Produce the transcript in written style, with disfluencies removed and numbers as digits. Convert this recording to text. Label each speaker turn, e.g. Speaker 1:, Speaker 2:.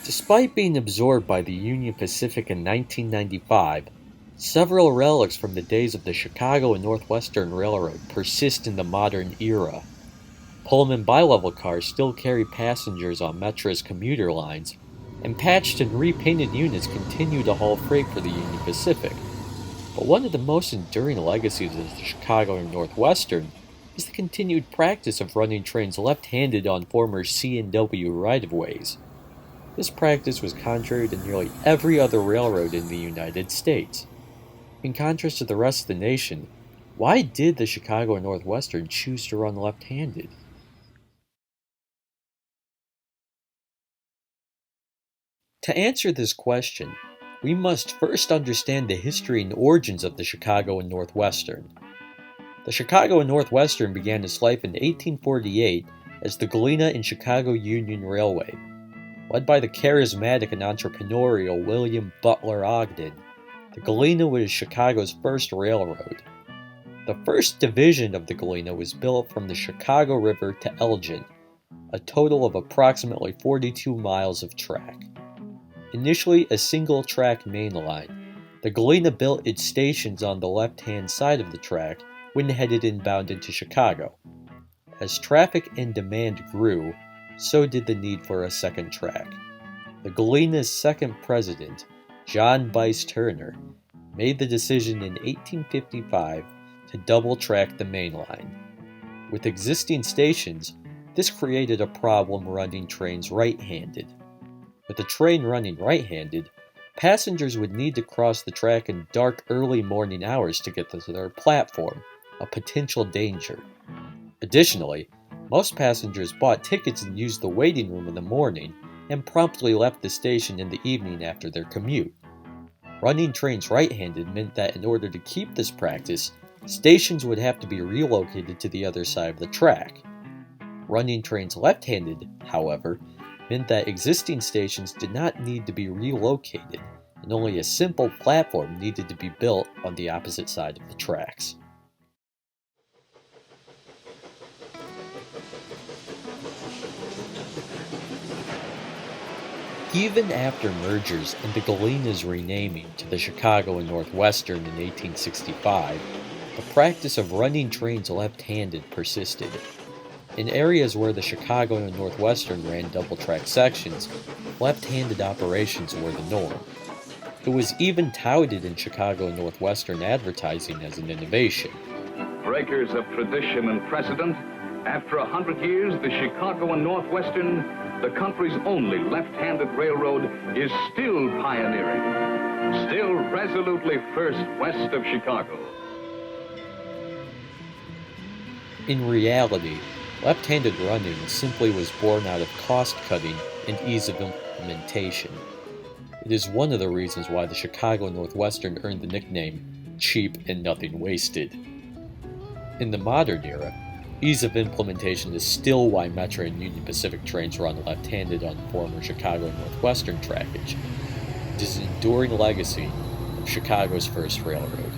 Speaker 1: Despite being absorbed by the Union Pacific in 1995, several relics from the days of the Chicago and Northwestern Railroad persist in the modern era. Pullman bi-level cars still carry passengers on Metra's commuter lines, and patched and repainted units continue to haul freight for the Union Pacific. But one of the most enduring legacies of the Chicago and Northwestern is the continued practice of running trains left-handed on former C&W right-of-ways. This practice was contrary to nearly every other railroad in the United States. In contrast to the rest of the nation, why did the Chicago and Northwestern choose to run left-handed? To answer this question, we must first understand the history and origins of the Chicago and Northwestern. The Chicago and Northwestern began its life in 1848 as the Galena and Chicago Union Railway. Led by the charismatic and entrepreneurial William Butler Ogden, the Galena was Chicago's first railroad. The first division of the Galena was built from the Chicago River to Elgin, a total of approximately 42 miles of track. Initially a single-track main line, the Galena built its stations on the left-hand side of the track when headed inbound into Chicago. As traffic and demand grew, so did the need for a second track. The Galena's second president, John Bice Turner, made the decision in 1855 to double-track the main line. With existing stations, this created a problem running trains right-handed. With a train running right-handed, passengers would need to cross the track in dark early morning hours to get to their platform, a potential danger. Additionally, most passengers bought tickets and used the waiting room in the morning and promptly left the station in the evening after their commute. Running trains right-handed meant that in order to keep this practice, stations would have to be relocated to the other side of the track. Running trains left-handed, however, meant that existing stations did not need to be relocated, and only a simple platform needed to be built on the opposite side of the tracks. Even after mergers and the Galena's renaming to the Chicago and Northwestern in 1865, the practice of running trains left-handed persisted. In areas where the Chicago and Northwestern ran double-track sections, left-handed operations were the norm. It was even touted in Chicago and Northwestern advertising as an innovation.
Speaker 2: Breakers of tradition and precedent, after 100 years, the Chicago and Northwestern, the country's only left-handed railroad, is still pioneering, still resolutely first west of Chicago.
Speaker 1: In reality, left-handed running simply was born out of cost-cutting and ease of implementation. It is one of the reasons why the Chicago and Northwestern earned the nickname cheap and nothing wasted. In the modern era, ease of implementation is still why Metra and Union Pacific trains run left-handed on former Chicago and Northwestern trackage. It is an enduring legacy of Chicago's first railroad.